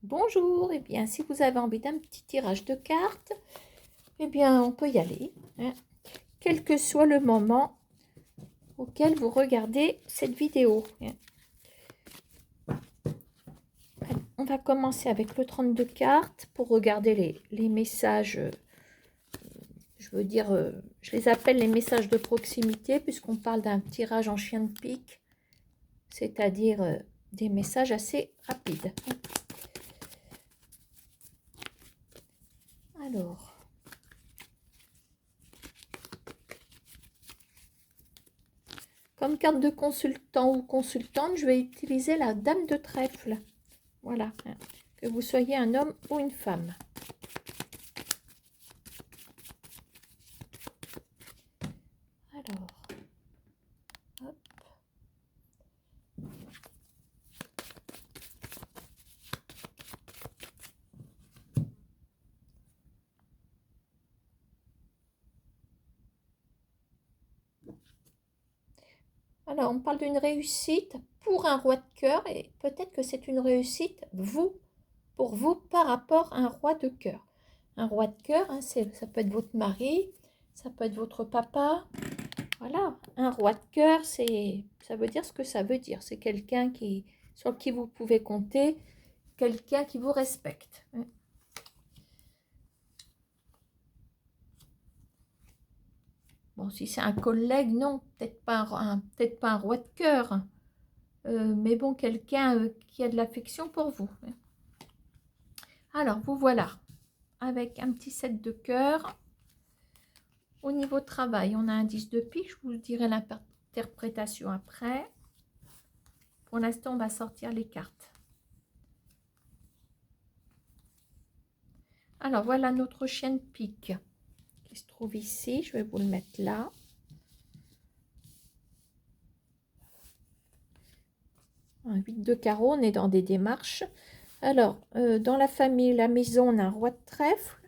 Bonjour, eh bien, si vous avez envie d'un petit tirage de cartes, eh bien, on peut y aller, hein, quel que soit le moment auquel vous regardez cette vidéo. On va commencer avec le 32 cartes pour regarder les messages, je veux dire, je les appelle les messages de proximité puisqu'on parle d'un tirage en chien de pique, c'est-à-dire des messages assez rapides. Alors, comme carte de consultant ou consultante, je vais utiliser la dame de trèfle. Voilà, que vous soyez un homme ou une femme. Alors, hop. Alors, on parle d'une réussite pour un roi de cœur et peut-être que c'est une réussite pour vous par rapport à un roi de cœur. Un roi de cœur, hein, ça peut être votre mari, ça peut être votre papa. Voilà, un roi de cœur, ça veut dire ce que ça veut dire. C'est quelqu'un sur qui vous pouvez compter, quelqu'un qui vous respecte. Bon, si c'est un collègue, non, peut-être pas un roi de cœur. Mais bon, quelqu'un qui a de l'affection pour vous. Alors, vous voilà, avec un petit 7 de cœur. Au niveau travail, on a un 10 de pique, je vous dirai l'interprétation après. Pour l'instant, on va sortir les cartes. Alors, voilà notre chien de pique qui se trouve ici. Je vais vous le mettre là. Un 8 de carreau, on est dans des démarches. Alors, dans la famille, la maison, on a un roi de trèfle.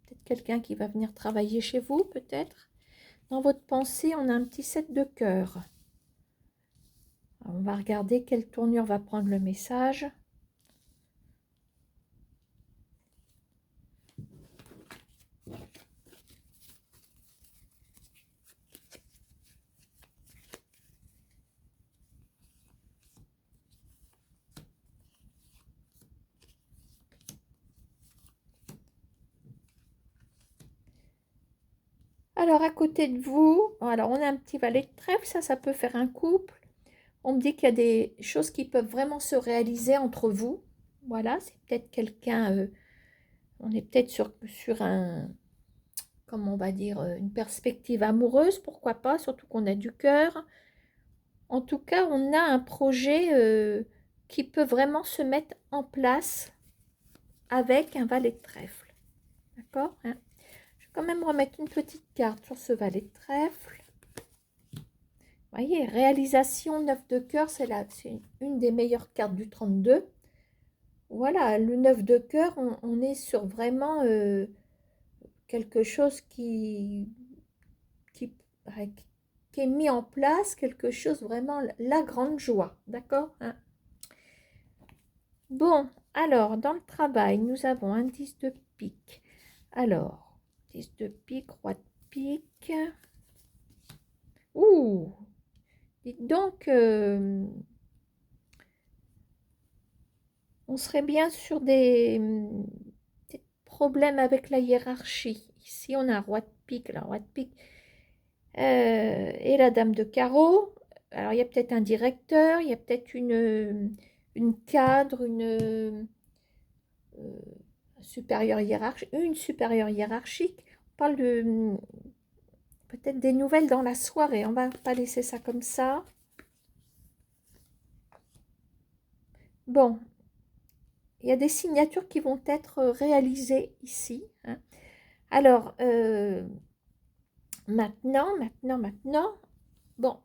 Peut-être quelqu'un qui va venir travailler chez vous, peut-être. Dans votre pensée, on a un petit 7 de cœur. On va regarder quelle tournure va prendre le message. Alors, à côté de vous, alors on a un petit valet de trèfle, ça peut faire un couple. On me dit qu'il y a des choses qui peuvent vraiment se réaliser entre vous. Voilà, c'est peut-être quelqu'un, on est peut-être sur un, comment on va dire, une perspective amoureuse, pourquoi pas, surtout qu'on a du cœur. En tout cas, on a un projet qui peut vraiment se mettre en place avec un valet de trèfle. D'accord, hein? Je vais quand même remettre une petite carte sur ce valet de trèfle. Vous voyez, réalisation 9 de cœur, c'est une des meilleures cartes du 32. Voilà, le 9 de cœur, on est sur vraiment quelque chose qui, qui est mis en place, quelque chose vraiment, la grande joie, d'accord, hein? Bon, alors, dans le travail, nous avons un 10 de pique. Alors, 10 de pique, roi de pique. Ouh, dites donc, on serait bien sur des problèmes avec la hiérarchie. Ici, on a un roi de pique, la roi de pique et la dame de carreau. Alors, il y a peut-être un directeur, il y a peut-être une cadre, supérieure hiérarchique, une supérieure hiérarchique. On parle de peut-être des nouvelles dans la soirée. On va pas laisser ça comme ça. Bon, il y a des signatures qui vont être réalisées ici, hein. Alors, maintenant, bon,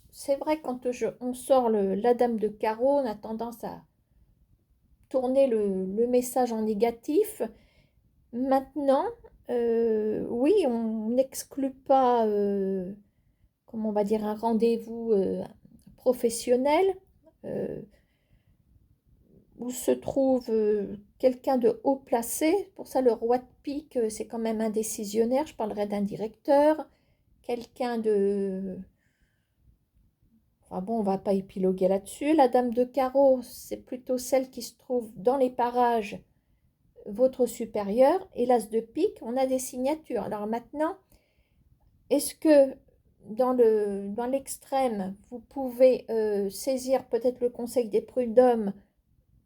c'est vrai quand on sort la dame de carreau, on a tendance à tourner le message en négatif. Maintenant, oui, on n'exclut pas, comment on va dire, un rendez-vous professionnel. où se trouve quelqu'un de haut placé. Pour ça, le roi de pique, c'est quand même un décisionnaire. Je parlerai d'un directeur, quelqu'un de... Enfin bon, on va pas épiloguer là-dessus. La dame de carreau, c'est plutôt celle qui se trouve dans les parages, votre supérieur. Et l'as de pique, on a des signatures. Alors maintenant, est-ce que dans l'extrême, vous pouvez saisir peut-être le conseil des prud'hommes?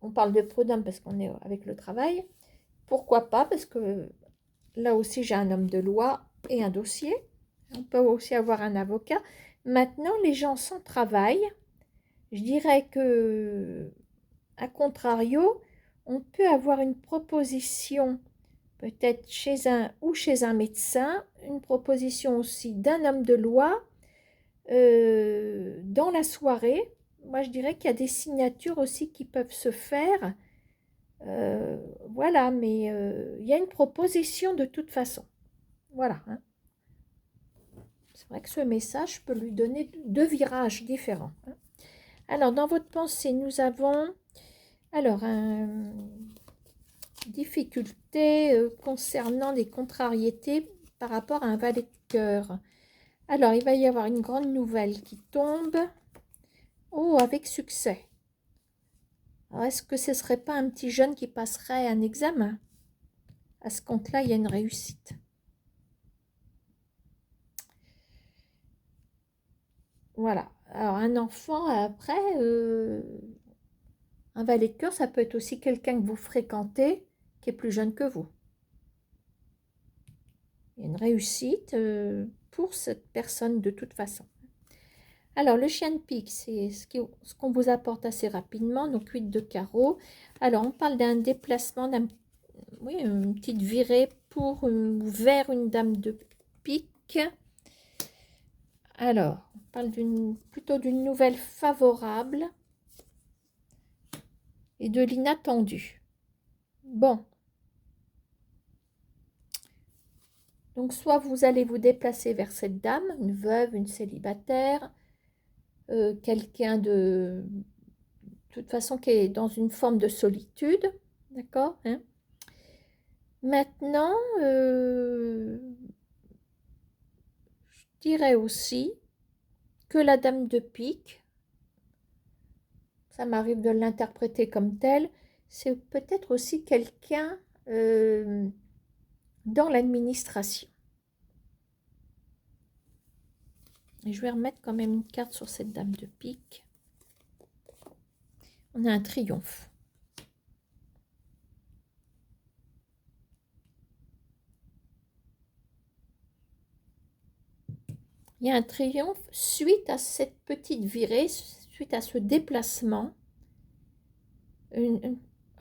On parle de prud'hommes parce qu'on est avec le travail. Pourquoi pas? Parce que là aussi, j'ai un homme de loi et un dossier. On peut aussi avoir un avocat. Maintenant, les gens sans travail, je dirais que, à contrario, on peut avoir une proposition peut-être chez un médecin, une proposition aussi d'un homme de loi dans la soirée. Moi, je dirais qu'il y a des signatures aussi qui peuvent se faire. Voilà, mais il y a une proposition de toute façon. Voilà, hein. C'est vrai que ce message, je peux lui donner deux virages différents, hein. Alors, dans votre pensée, nous avons alors une difficulté concernant les contrariétés par rapport à un valet de cœur. Alors, il va y avoir une grande nouvelle qui tombe. Oh, avec succès. Alors, est-ce que ce ne serait pas un petit jeune qui passerait un examen? À ce compte-là, il y a une réussite. Voilà. Alors, un enfant, après, un valet de cœur, ça peut être aussi quelqu'un que vous fréquentez, qui est plus jeune que vous. Il y a une réussite pour cette personne de toute façon. Alors, le chien de pique, c'est ce qu'on vous apporte assez rapidement, donc 8 de carreau. Alors, on parle d'un déplacement, oui, une petite virée pour vers une dame de pique. Alors, on parle plutôt d'une nouvelle favorable et de l'inattendu. Bon. Donc, soit vous allez vous déplacer vers cette dame, une veuve, une célibataire, quelqu'un de toute façon qui est dans une forme de solitude, d'accord, hein? Maintenant, je dirais aussi que la dame de pique, ça m'arrive de l'interpréter comme tel, c'est peut-être aussi quelqu'un dans l'administration. Et je vais remettre quand même une carte sur cette dame de pique. On a un triomphe. Il y a un triomphe suite à cette petite virée, suite à ce déplacement.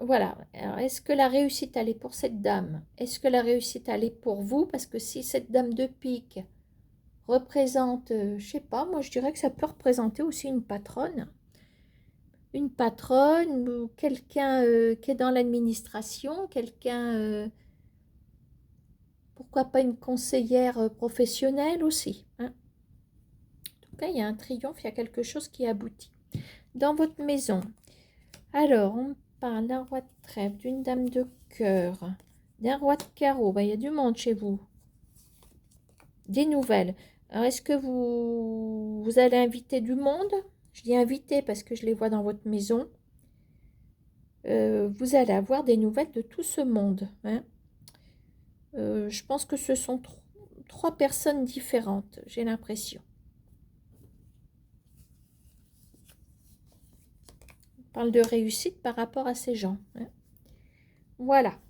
Voilà. Alors, est-ce que la réussite, elle est pour cette dame? Est-ce que la réussite, elle est pour vous? Parce que si cette dame de pique représente, je sais pas, moi je dirais que ça peut représenter aussi une patronne. Une patronne ou quelqu'un qui est dans l'administration, quelqu'un, pourquoi pas une conseillère professionnelle aussi, hein. En tout cas, il y a un triomphe, il y a quelque chose qui aboutit. Dans votre maison, alors, on parle d'un roi de trèfle, d'une dame de cœur, d'un roi de carreau. Ben, il y a du monde chez vous. Des nouvelles. Alors, est-ce que vous allez inviter du monde? Je dis inviter parce que je les vois dans votre maison. Vous allez avoir des nouvelles de tout ce monde, hein. Je pense que ce sont trois personnes différentes, j'ai l'impression. On parle de réussite par rapport à ces gens, hein. Voilà.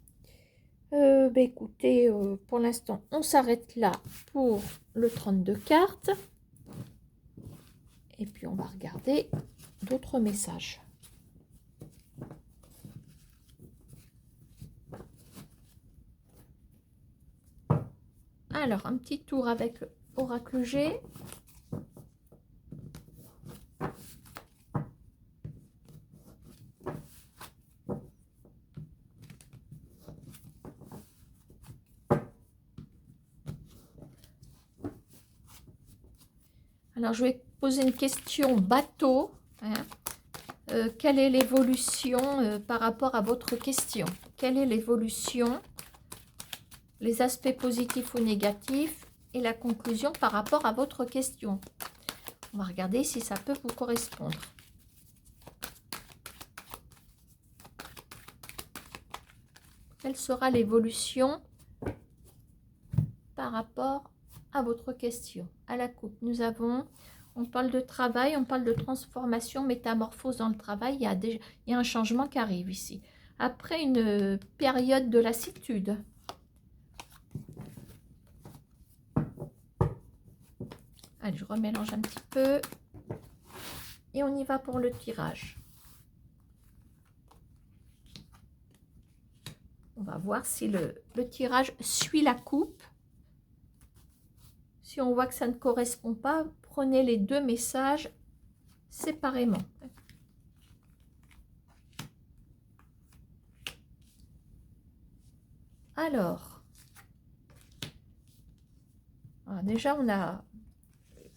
Ben écoutez, pour l'instant, on s'arrête là pour le 32 cartes. Et puis, on va regarder d'autres messages. Alors, un petit tour avec Oracle G. Alors, je vais poser une question bateau, hein. quelle est l'évolution par rapport à votre question? Quelle est l'évolution, les aspects positifs ou négatifs et la conclusion par rapport à votre question? On va regarder si ça peut vous correspondre. Quelle sera l'évolution par rapport à votre question? À la coupe, nous avons, on parle de travail, on parle de transformation, métamorphose dans le travail. Il y a un changement qui arrive ici. Après une période de lassitude. Allez, je remélange un petit peu. Et on y va pour le tirage. On va voir si le tirage suit la coupe. Si on voit que ça ne correspond pas, prenez les deux messages séparément. Alors, déjà on a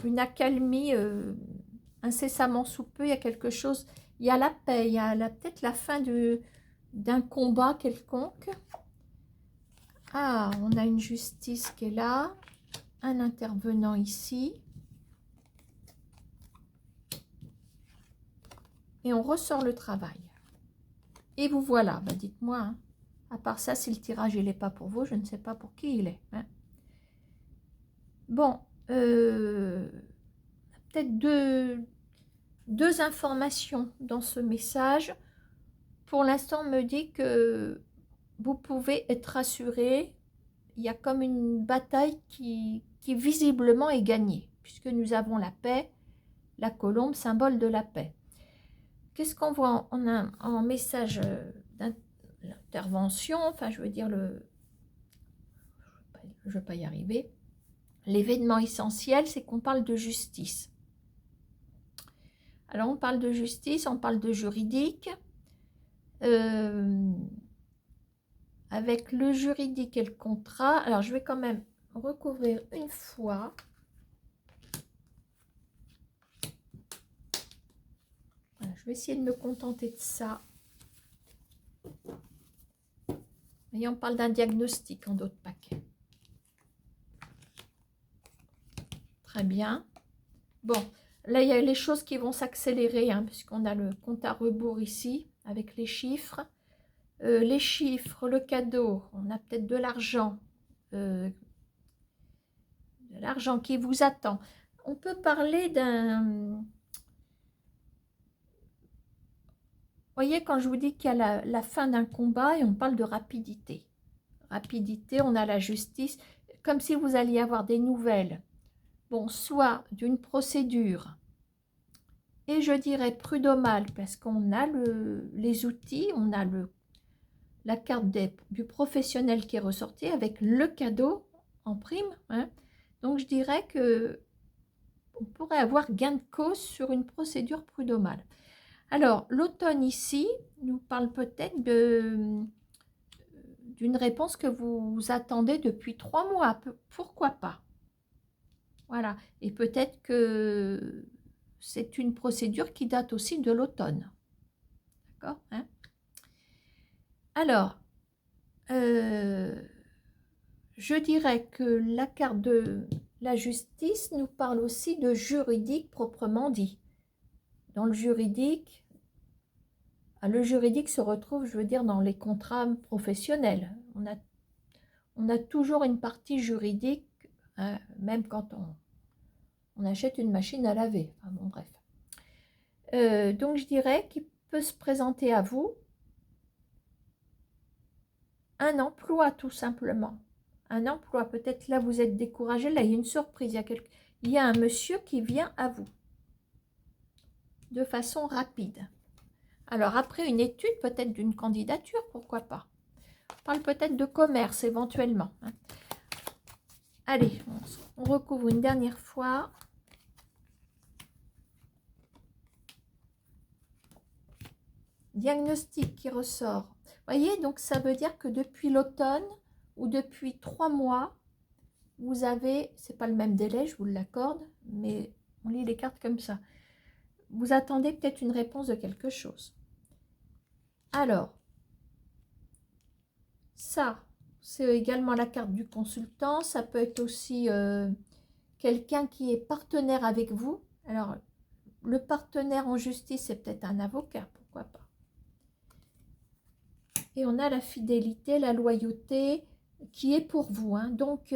une accalmie incessamment sous peu, il y a quelque chose, il y a la paix, il y a peut-être la fin d'un combat quelconque. Ah, on a une justice qui est là, un intervenant ici. Et on ressort le travail. Et vous voilà, bah dites-moi, hein. À part ça, si le tirage il n'est pas pour vous, je ne sais pas pour qui il est. Hein. Bon, peut-être deux informations dans ce message. Pour l'instant, on me dit que vous pouvez être rassuré. Il y a comme une bataille qui visiblement est gagnée, puisque nous avons la paix, la colombe, symbole de la paix. Qu'est-ce qu'on voit en message d'intervention? Enfin, je veux dire, je ne vais pas y arriver. L'événement essentiel, c'est qu'on parle de justice. Alors, on parle de justice, on parle de juridique. Avec le juridique et le contrat, alors je vais quand même recouvrir une fois. Voilà, je vais essayer de me contenter de ça. Et on parle d'un diagnostic en d'autres paquets. Très bien. Bon, là, il y a les choses qui vont s'accélérer, hein, puisqu'on a le compte à rebours ici, avec les chiffres. Les chiffres, le cadeau, on a peut-être de l'argent qui vous attend. On peut parler d'un... Vous voyez, quand je vous dis qu'il y a la fin d'un combat, et on parle de rapidité. Rapidité, on a la justice, comme si vous alliez avoir des nouvelles. Bon, soit d'une procédure, et je dirais prud'homal, parce qu'on a les outils, on a la carte du professionnel qui est ressortie avec le cadeau en prime. Hein. Donc, je dirais que on pourrait avoir gain de cause sur une procédure prud'homale. Alors, l'automne ici nous parle peut-être d'une réponse que vous attendez depuis 3 mois. Pourquoi pas? Voilà. Et peut-être que c'est une procédure qui date aussi de l'automne. D'accord, hein? Alors, je dirais que la carte de la justice nous parle aussi de juridique proprement dit. Dans le juridique se retrouve, je veux dire, dans les contrats professionnels. On a toujours une partie juridique, hein, même quand on achète une machine à laver. Enfin, bon, bref. Donc, je dirais qu'il peut se présenter à vous un emploi, tout simplement. Un emploi, peut-être là, vous êtes découragé. Là, il y a une surprise. Il y a un monsieur qui vient à vous de façon rapide. Alors, après une étude, peut-être d'une candidature, pourquoi pas. On parle peut-être de commerce, éventuellement. Hein. Allez, on recouvre une dernière fois. Diagnostic qui ressort. Vous voyez, donc ça veut dire que depuis l'automne ou depuis 3 mois, vous avez, c'est pas le même délai, je vous l'accorde, mais on lit les cartes comme ça. vous attendez peut-être une réponse de quelque chose. Alors, ça, c'est également la carte du consultant. Ça peut être aussi quelqu'un qui est partenaire avec vous. Alors, le partenaire en justice, c'est peut-être un avocat, pourquoi pas. Et on a la fidélité, la loyauté qui est pour vous. Hein. Donc,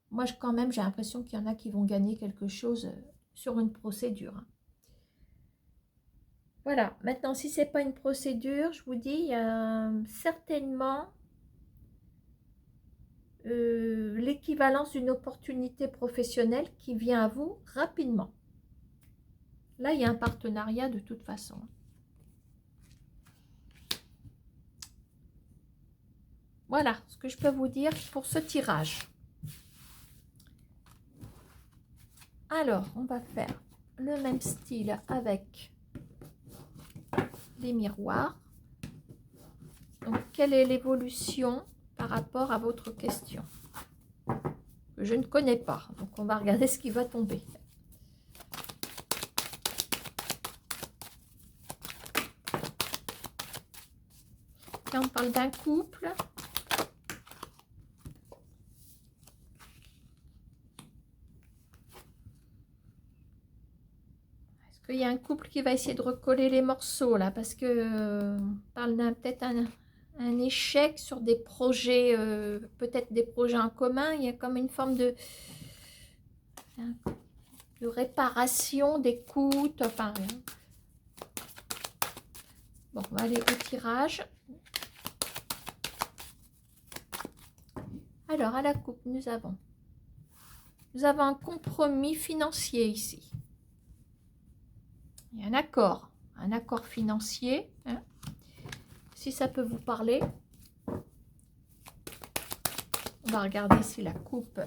moi, quand même, j'ai l'impression qu'il y en a qui vont gagner quelque chose sur une procédure. Hein. Voilà. Maintenant, si ce n'est pas une procédure, je vous dis, il y a certainement l'équivalence d'une opportunité professionnelle qui vient à vous rapidement. Là, il y a un partenariat de toute façon. Voilà ce que je peux vous dire pour ce tirage. Alors, on va faire le même style avec les miroirs. Donc, quelle est l'évolution par rapport à votre question? Que je ne connais pas. Donc, on va regarder ce qui va tomber. Là, on parle d'un couple. Est-ce qu'il y a un couple qui va essayer de recoller les morceaux là? Parce que on parle d'un peut-être un échec sur des projets, peut-être des projets en commun. Il y a comme une forme de réparation, d'écoute, enfin rien. Bon, on va aller au tirage. Alors, à la coupe, nous avons un compromis financier ici. Il y a un accord financier. Hein, si ça peut vous parler. On va regarder si la coupe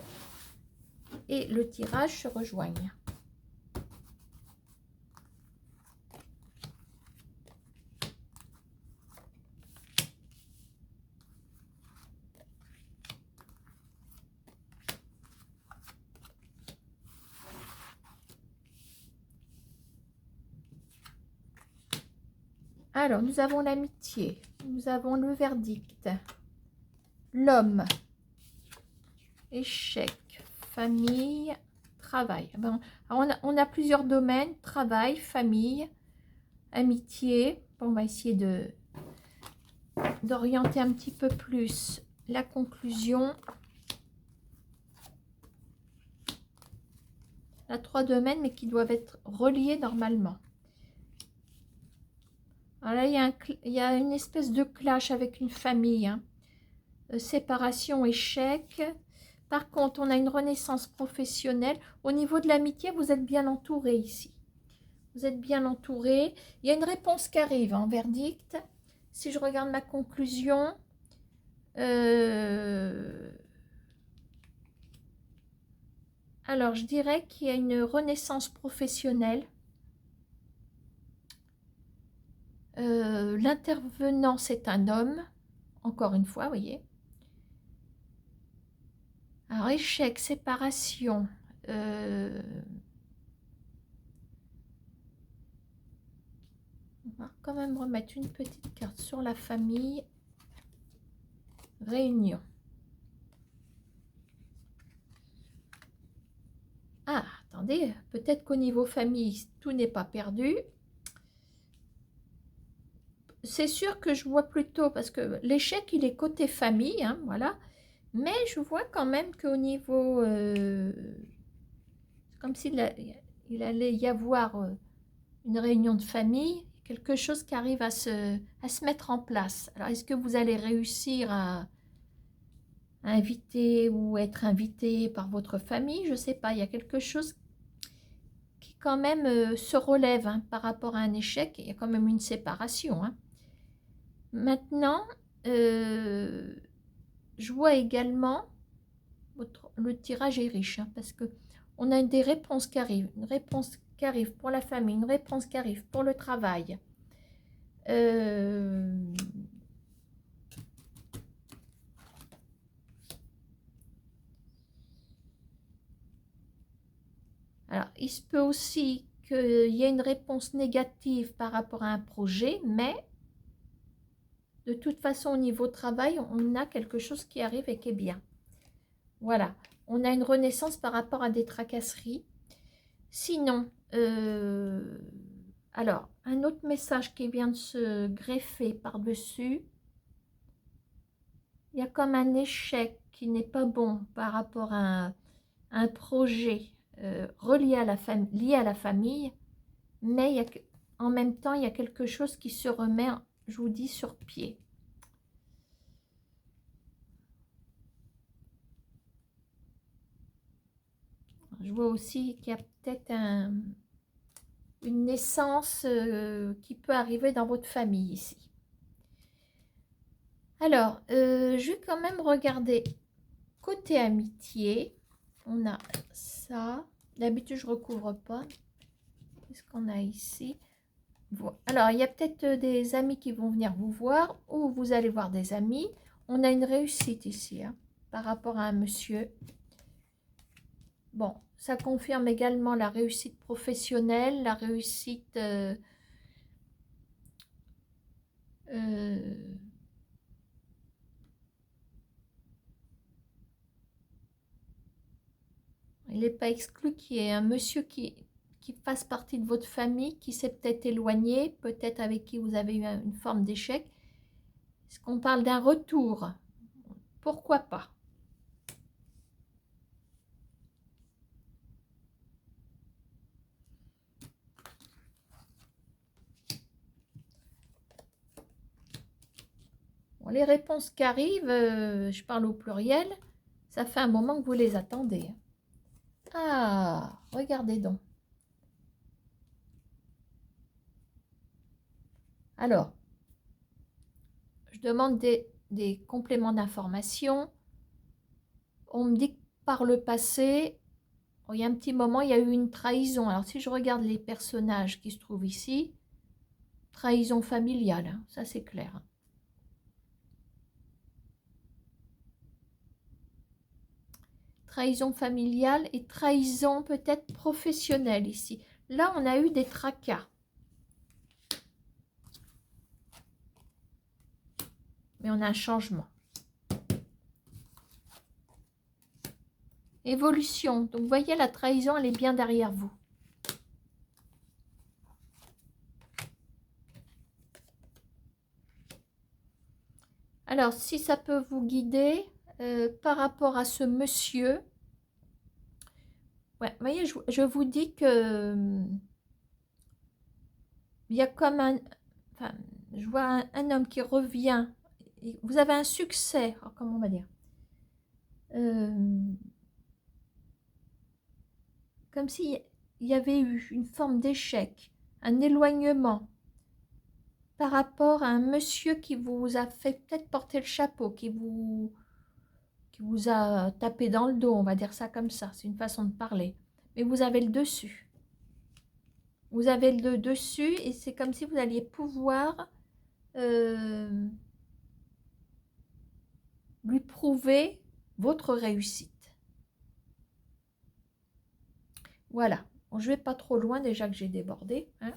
et le tirage se rejoignent. Alors, nous avons l'amitié, nous avons le verdict, l'homme, échec, famille, travail. Bon, on a plusieurs domaines, travail, famille, amitié. Bon, on va essayer d'orienter un petit peu plus la conclusion. Il y a 3 domaines, mais qui doivent être reliés normalement. Alors là, il y a une espèce de clash avec une famille. Hein. Séparation, échec. Par contre, on a une renaissance professionnelle. Au niveau de l'amitié, vous êtes bien entouré ici. Vous êtes bien entouré. Il y a une réponse qui arrive en verdict. Si je regarde ma conclusion, alors je dirais qu'il y a une renaissance professionnelle. L'intervenant, c'est un homme. Encore une fois, vous voyez. Alors, échec, séparation. On va quand même remettre une petite carte sur la famille. Réunion. Ah, attendez, peut-être qu'au niveau famille, tout n'est pas perdu. C'est sûr que je vois plutôt, parce que l'échec, il est côté famille, hein, voilà. Mais je vois quand même qu'au niveau... comme s'il allait y avoir une réunion de famille, quelque chose qui arrive à se mettre en place. Alors, est-ce que vous allez réussir à inviter ou être invité par votre famille? Je ne sais pas, il y a quelque chose qui quand même se relève hein, par rapport à un échec. Il y a quand même une séparation. Hein. Maintenant, je vois également, le tirage est riche, hein, parce que on a des réponses qui arrivent. Une réponse qui arrive pour la famille, une réponse qui arrive pour le travail. Alors, il se peut aussi qu'il y a une réponse négative par rapport à un projet, mais de toute façon, au niveau travail, on a quelque chose qui arrive et qui est bien. Voilà, on a une renaissance par rapport à des tracasseries. Sinon, alors, un autre message qui vient de se greffer par-dessus. Il y a comme un échec qui n'est pas bon par rapport à un projet relié à lié à la famille, mais en même temps, il y a quelque chose qui se remet, je vous dis, sur pied. Je vois aussi qu'il y a peut-être une naissance qui peut arriver dans votre famille ici. Alors, je vais quand même regarder côté amitié. On a ça. D'habitude, je ne recouvre pas. Qu'est-ce qu'on a ici? Alors, il y a peut-être des amis qui vont venir vous voir ou vous allez voir des amis. On a une réussite ici hein, par rapport à un monsieur. Bon, ça confirme également la réussite professionnelle, la réussite il n'est pas exclu qu'il y ait un monsieur qui fasse partie de votre famille, qui s'est peut-être éloigné, peut-être avec qui vous avez eu une forme d'échec. Est-ce qu'on parle d'un retour? Pourquoi pas? Bon, les réponses qui arrivent, je parle au pluriel, ça fait un moment que vous les attendez. Ah, regardez donc. Alors, je demande des compléments d'information. On me dit que par le passé, il y a un petit moment, il y a eu une trahison. Alors, si je regarde les personnages qui se trouvent ici, trahison familiale, hein, ça c'est clair. Trahison familiale et trahison peut-être professionnelle ici. Là, on a eu des tracas. Mais on a un changement. Évolution. Donc, vous voyez, la trahison, elle est bien derrière vous. Alors, si ça peut vous guider par rapport à ce monsieur, ouais, vous voyez, je vous dis que il y a comme un... Enfin, je vois un homme qui revient. Vous avez un succès, comment on va dire comme s'il y avait eu une forme d'échec, un éloignement par rapport à un monsieur qui vous a fait peut-être porter le chapeau, qui vous a tapé dans le dos, on va dire ça comme ça, c'est une façon de parler. Mais vous avez le dessus. Vous avez le dessus et c'est comme si vous alliez pouvoir lui prouver votre réussite. Voilà. Bon, je ne vais pas trop loin déjà que j'ai débordé. Hein.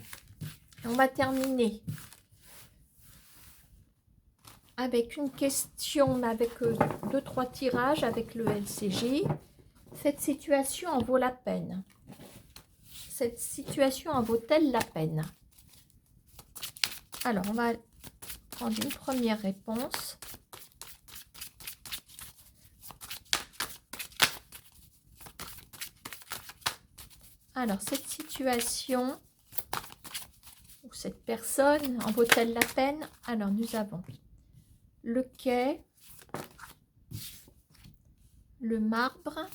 On va terminer avec une question, avec 2-3 tirages avec le LCJ. Cette situation en vaut la peine. Cette situation en vaut-elle la peine? Alors, on va prendre une première réponse. Alors, cette situation, ou cette personne, en vaut-elle la peine? Alors, nous avons le quai, le marbre,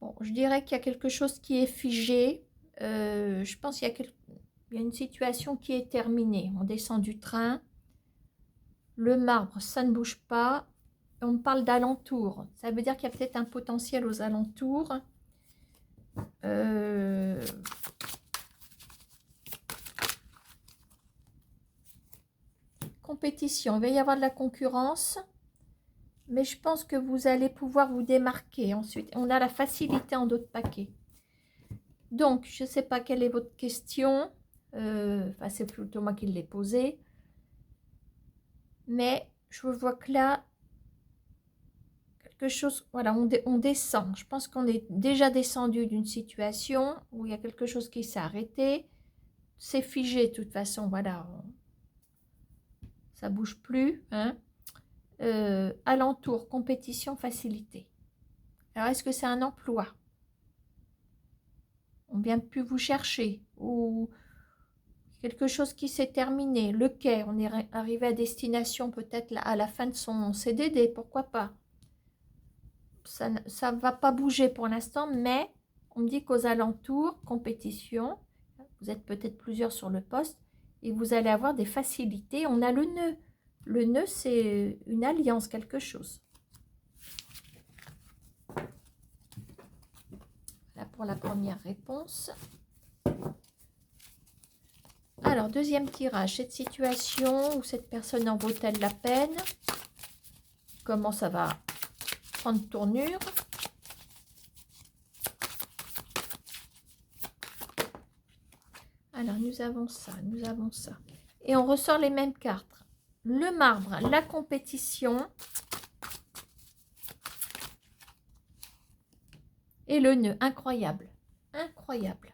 bon, je dirais qu'il y a quelque chose qui est figé. Je pense qu'il y a une situation qui est terminée. On descend du train. Le marbre, ça ne bouge pas. On parle d'alentour. Ça veut dire qu'il y a peut-être un potentiel aux alentours. Compétition. Il va y avoir de la concurrence. Mais je pense que vous allez pouvoir vous démarquer. Ensuite, on a la facilité en d'autres paquets. Donc, je ne sais pas quelle est votre question. Enfin, c'est plutôt moi qui l'ai posée. Mais je vois que là, quelque chose, voilà, on descend. Je pense qu'on est déjà descendu d'une situation où il y a quelque chose qui s'est arrêté. C'est figé de toute façon, voilà. Ça bouge plus. Hein. Alentour, compétition, facilité. Alors, est-ce que c'est un emploi? On vient plus vous chercher ou quelque chose qui s'est terminé. Le quai, on est arrivé à destination peut-être à la fin de son CDD, pourquoi pas. Ça ne va pas bouger pour l'instant, mais on me dit qu'aux alentours, compétition, vous êtes peut-être plusieurs sur le poste et vous allez avoir des facilités. On a le nœud. Le nœud, c'est une alliance, quelque chose. Là pour la première réponse. Alors, deuxième tirage. Cette situation où cette personne en vaut-elle la peine? Comment ça va prendre tournure? Alors, nous avons ça, nous avons ça. Et on ressort les mêmes cartes. Le marbre, la compétition. Et le nœud, incroyable. Incroyable.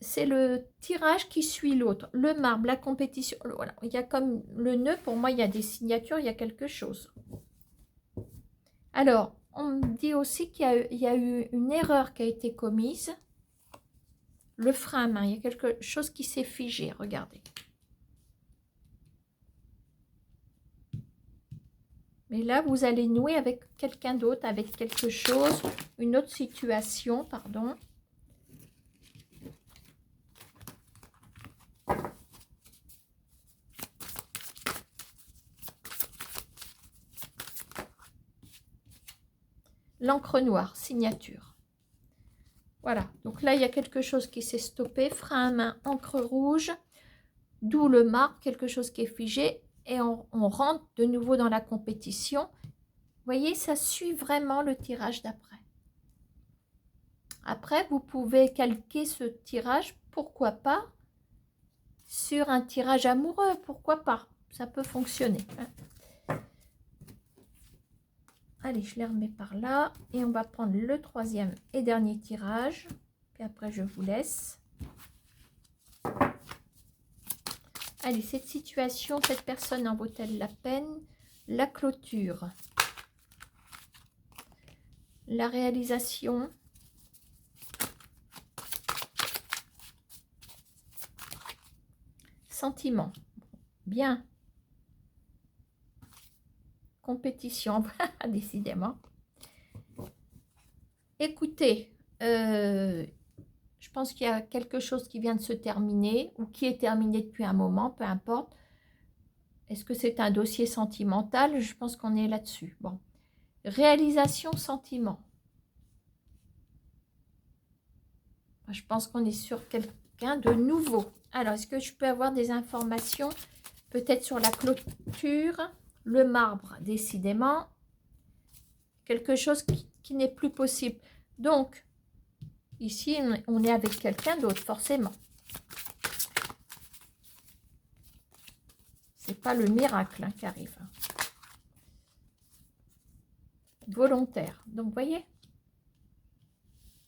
C'est le tirage qui suit l'autre. Le marbre, la compétition. Voilà. Il y a comme le nœud, pour moi, il y a des signatures, il y a quelque chose. Alors, on me dit aussi qu'il y a eu une erreur qui a été commise. Le frein à main, il y a quelque chose qui s'est figé, regardez. Mais là, vous allez nouer avec quelqu'un d'autre, avec quelque chose, une autre situation, pardon. L'encre noire, signature. Voilà, donc là, il y a quelque chose qui s'est stoppé. Frein à main, encre rouge, d'où le marbre, quelque chose qui est figé. Et on rentre de nouveau dans la compétition. Vous voyez, ça suit vraiment le tirage d'après. Après, vous pouvez calquer ce tirage, pourquoi pas, sur un tirage amoureux, pourquoi pas. Ça peut fonctionner. Allez, je les remets par là. Et on va prendre le troisième et dernier tirage. Puis après, je vous laisse. Allez, cette situation, cette personne en vaut-elle la peine? La clôture. La réalisation. Sentiment. Bien. Compétition. Décidément. Écoutez, je pense qu'il y a quelque chose qui vient de se terminer ou qui est terminé depuis un moment, peu importe. Est-ce que c'est un dossier sentimental? Je pense qu'on est là-dessus. Bon. Réalisation, sentiment. Je pense qu'on est sur quelqu'un de nouveau. Alors, est-ce que je peux avoir des informations peut-être sur la clôture, le marbre, décidément. Quelque chose qui n'est plus possible. Donc, ici, on est avec quelqu'un d'autre, forcément. C'est pas le miracle qui arrive. Volontaire. Donc, vous voyez,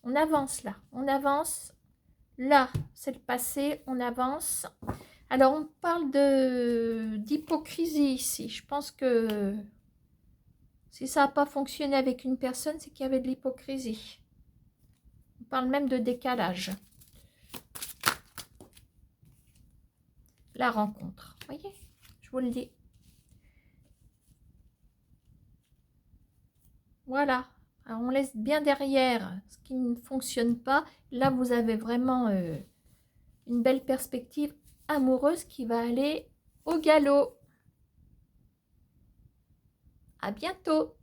on avance là. On avance. Là, c'est le passé. On avance. Alors, on parle d'hypocrisie ici. Je pense que si ça n'a pas fonctionné avec une personne, c'est qu'il y avait de l'hypocrisie. On parle même de décalage. La rencontre. Vous voyez, je vous le dis. Voilà. Alors, on laisse bien derrière ce qui ne fonctionne pas. Là, vous avez vraiment une belle perspective amoureuse qui va aller au galop. À bientôt.